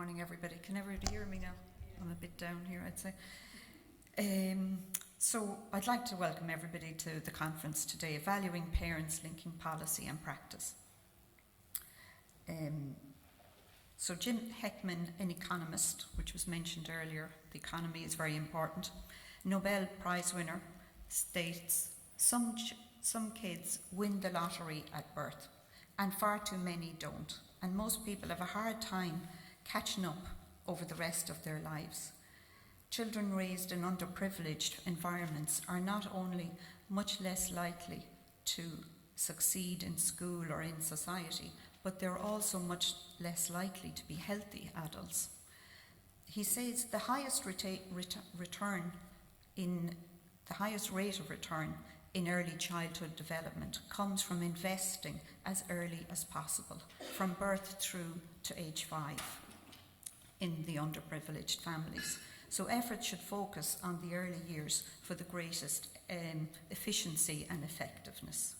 morning, everybody. Can everybody hear me now? I'm a bit down here, I'd say. So I'd like to welcome everybody to the conference today, Valuing Parents, Linking Policy and Practice. So Jim Heckman, an economist, which was mentioned earlier, the economy is very important, Nobel Prize winner, states, some kids win the lottery at birth, and far too many don't. And most people have a hard time catching up over the rest of their lives. Children raised in underprivileged environments are not only much less likely to succeed in school or in society, but they're also much less likely to be healthy adults. He says the highest rate of return in early childhood development comes from investing as early as possible, from birth through to age 5 in the underprivileged families. So effort should focus on the early years for the greatest efficiency and effectiveness.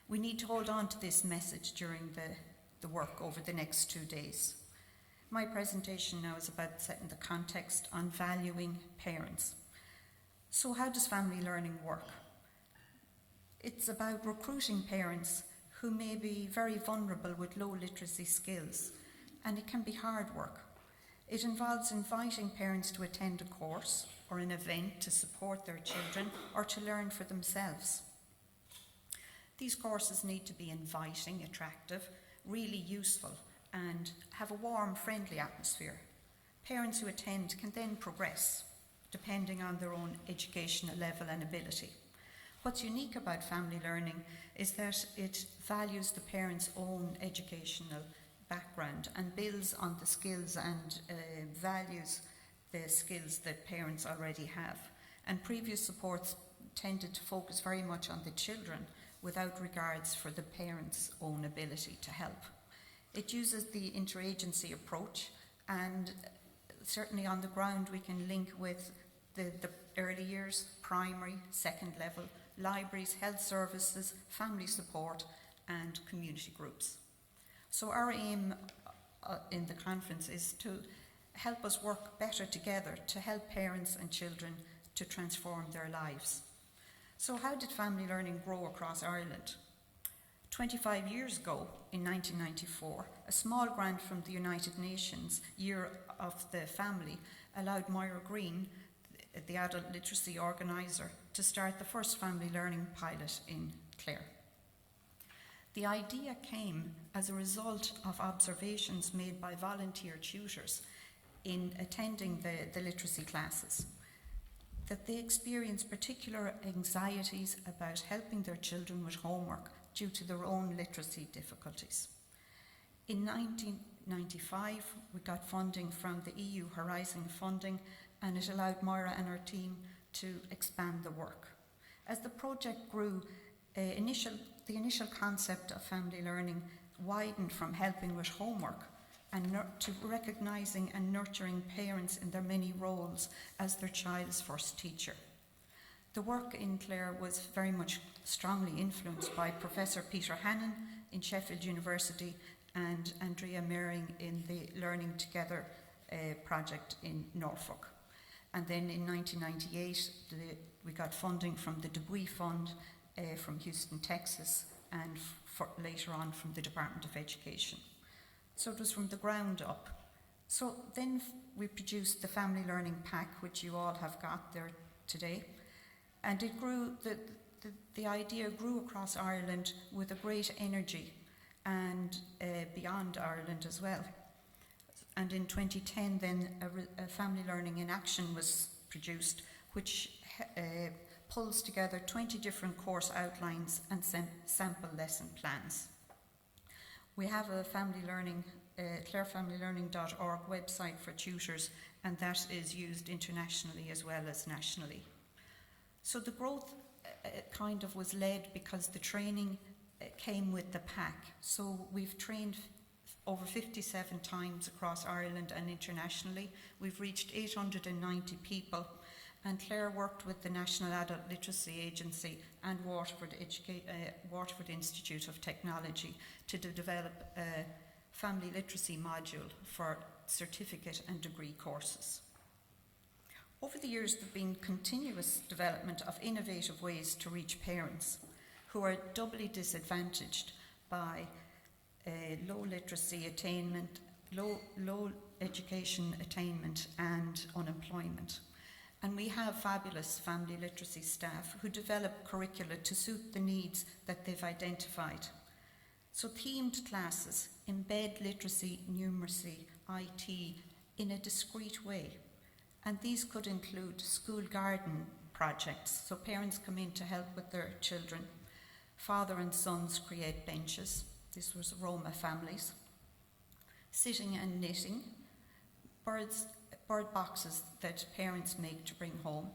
We need to hold on to this message during the work over the next 2 days. My presentation now is about setting the context on valuing parents. So how does family learning work? It's about recruiting parents who may be very vulnerable with low literacy skills, and it can be hard work. It involves inviting parents to attend a course or an event to support their children or to learn for themselves. These courses need to be inviting, attractive, really useful, and have a warm, friendly atmosphere. Parents who attend can then progress, depending on their own educational level and ability. What's unique about family learning is that it values the parent's own educational background and builds on the skills and values the skills that parents already have. And previous supports tended to focus very much on the children without regards for the parents' own ability to help. It uses the interagency approach, and certainly on the ground we can link with the early years, primary, second level, libraries, health services, family support and community groups. So our aim in the conference is to help us work better together to help parents and children to transform their lives. So how did family learning grow across Ireland? 25 years ago, in 1994, a small grant from the United Nations Year of the Family allowed Moira Green, the adult literacy organiser, to start the first family learning pilot in Clare. The idea came as a result of observations made by volunteer tutors in attending the literacy classes, that they experienced particular anxieties about helping their children with homework due to their own literacy difficulties. In 1995, we got funding from the EU Horizon funding, and it allowed Moira and her team to expand the work. As the project grew, the initial concept of family learning widened from helping with homework and to recognising and nurturing parents in their many roles as their child's first teacher. The work in Clare was very much strongly influenced by Professor Peter Hannon in Sheffield University and Andrea Mering in the Learning Together project in Norfolk. And then in 1998, we got funding from the Dubuis Fund from Houston, Texas, and later on from the Department of Education. So it was from the ground up. So then we produced the Family Learning Pack, which you all have got there today. And it grew, the idea grew across Ireland with a great energy and beyond Ireland as well. And in 2010 then a Family Learning in Action was produced, which pulls together 20 different course outlines and sample lesson plans. We have a family learning, clarefamilylearning.org website for tutors, and that is used internationally as well as nationally. So the growth kind of was led because the training came with the pack. So we've trained over 57 times across Ireland and internationally. We've reached 890 people, and Clare worked with the National Adult Literacy Agency and Waterford Institute of Technology to develop family literacy module for certificate and degree courses. Over the years, there has been continuous development of innovative ways to reach parents who are doubly disadvantaged by low literacy attainment, low education attainment and unemployment. And we have fabulous family literacy staff who develop curricula to suit the needs that they've identified. So themed classes embed literacy, numeracy, IT in a discrete way. And these could include school garden projects, so parents come in to help with their children. Father and sons create benches. This was Roma families. Sitting and knitting. Bird boxes that parents make to bring home.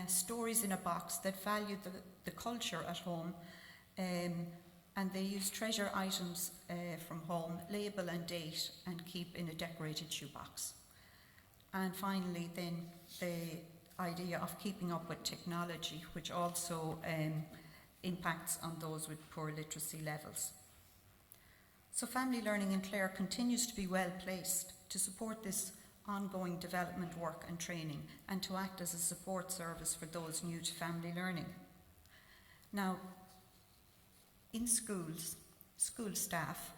Stories in a box that value the culture at home, and they use treasure items from home, label and date, and keep in a decorated shoebox. And finally, then, the idea of keeping up with technology, which also impacts on those with poor literacy levels. So family learning in Clare continues to be well placed to support this ongoing development work and training, and to act as a support service for those new to family learning. Now, in schools, school staff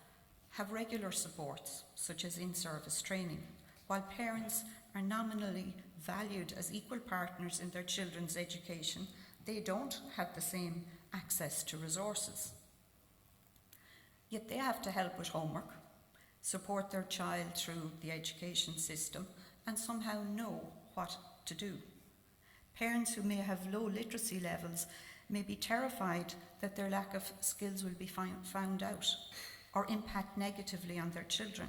have regular supports, such as in-service training, while parents are nominally valued as equal partners in their children's education. They don't have the same access to resources. Yet they have to help with homework, support their child through the education system, and somehow know what to do. Parents who may have low literacy levels may be terrified that their lack of skills will be found out or impact negatively on their children.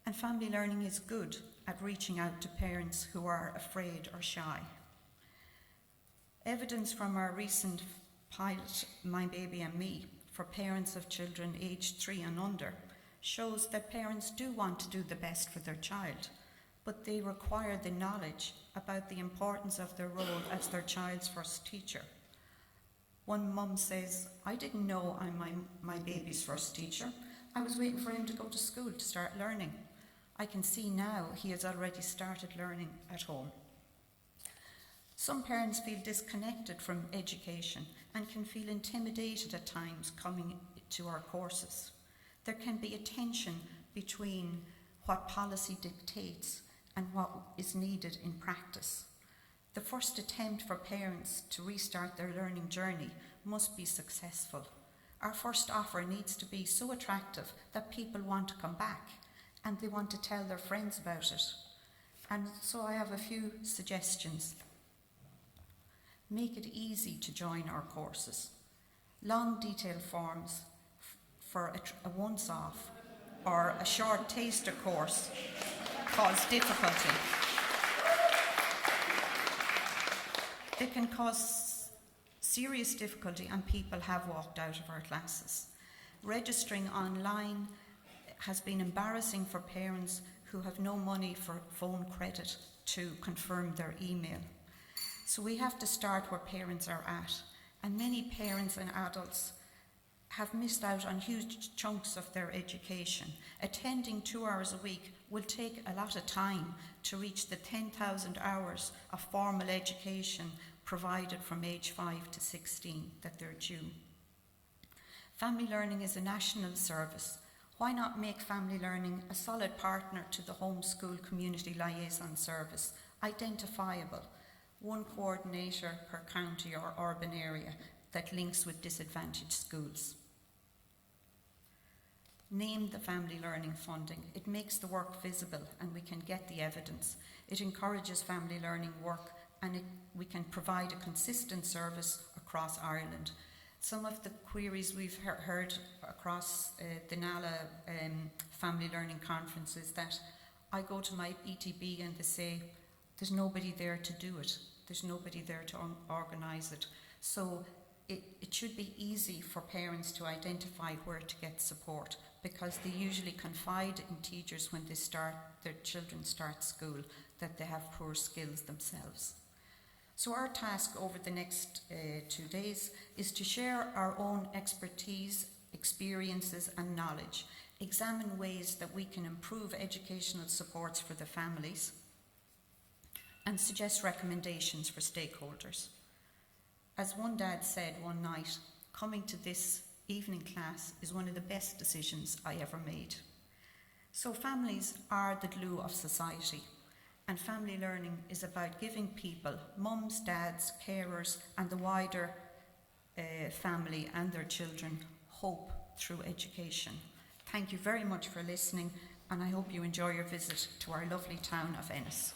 And family learning is good at reaching out to parents who are afraid or shy. Evidence from our recent pilot, My Baby and Me, for parents of children aged 3 and under, shows that parents do want to do the best for their child, but they require the knowledge about the importance of their role as their child's first teacher. One mum says, "I didn't know I'm my baby's first teacher. I was waiting for him to go to school to start learning. I can see now he has already started learning at home." Some parents feel disconnected from education and can feel intimidated at times coming to our courses. There can be a tension between what policy dictates and what is needed in practice. The first attempt for parents to restart their learning journey must be successful. Our first offer needs to be so attractive that people want to come back and they want to tell their friends about it. And so I have a few suggestions. Make it easy to join our courses. Long detailed forms for a once-off or a short taster course cause difficulty. They can cause serious difficulty, and people have walked out of our classes. Registering online has been embarrassing for parents who have no money for phone credit to confirm their email. So we have to start where parents are at, and many parents and adults have missed out on huge chunks of their education. Attending 2 hours a week will take a lot of time to reach the 10,000 hours of formal education provided from age 5 to 16 that they're due. Family learning is a national service. Why not make family learning a solid partner to the homeschool community liaison service, identifiable, one coordinator per county or urban area that links with disadvantaged schools? Name the family learning funding. It makes the work visible and we can get the evidence. It encourages family learning work, and we can provide a consistent service across Ireland. Some of the queries we've heard across the NALA family learning conferences that I go to my ETB and they say, there's nobody there to do it. There's nobody there to organise it. So it should be easy for parents to identify where to get support, because they usually confide in teachers when their children start school that they have poor skills themselves. So our task over the next 2 days is to share our own expertise, experiences and knowledge, examine ways that we can improve educational supports for the families, and suggest recommendations for stakeholders. As one dad said one night, coming to this evening class is one of the best decisions I ever made. So families are the glue of society, and family learning is about giving people, mums, dads, carers, and the wider family and their children hope through education. Thank you very much for listening, and I hope you enjoy your visit to our lovely town of Ennis.